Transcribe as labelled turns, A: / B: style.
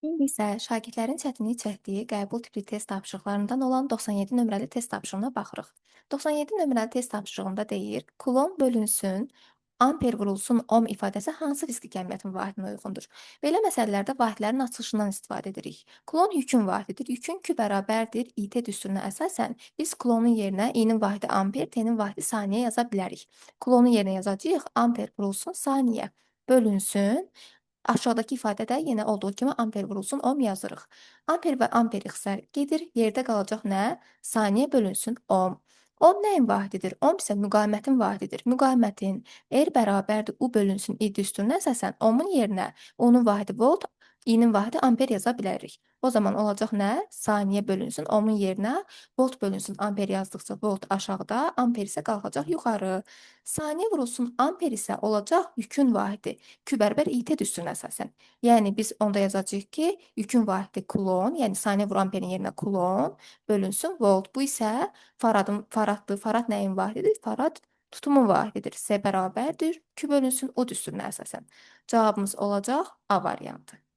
A: İndi isə şagirdlərin çətinlik çəkdiyi qəbul tipli test tapşırıqlarından olan 97 nömrəli test tapşırığına baxırıq. 97 nömrəli test tapşırığında deyir, kulon bölünsün, amper vurulsun ohm ifadəsi hansı fiziki kəmiyyətin vahidinə uyğundur? Belə məsələlərdə vahidlərin açılışından istifadə edirik. Kulon yükün vahididir. Yükün Q bərabərdir İT düsturuna əsasən biz kulonun yerinə İ-nin vahidi amper, T-nin vahidi saniyə yaza bilərik. Kulonun yerinə yazacağıq, amper vurulsun saniyə bölünsün. Aşağıdakı ifadədə yenə olduğu kimi amper vurulsun ohm yazırıq. Amper və amper ixtisar gedir. Yerdə qalacaq nə? Saniyə bölünsün ohm. Ohm nəyin vahididir? Ohm isə müqavimətin vahididir. Müqavimətin R bərabərdir U bölünsün I düsturuna əsasən ohmun yerinə onun vahidi volt, I-nin vahidi amper yaza bilərik. O zaman olacaq nə? Saniyə bölünsün ohmun yerinə volt bölünsün amper yazdıqca volt aşağıda, amper isə qalxacaq yuxarı. Saniyə vurulsun amper isə olacaq yükün vahidi. Q bərabər İT düsturuna əsasən. Yəni biz onda yazacağıq ki, yükün vahidi kulon, yəni saniyə vur amperin yerinə kulon bölünsün volt. Bu isə faraddır. Farad nəyin vahididir? Farad tutumun vahididir. S bərabərdir. Q bölünsün O düsturuna əsasən. Cavabımız olacaq A variantı.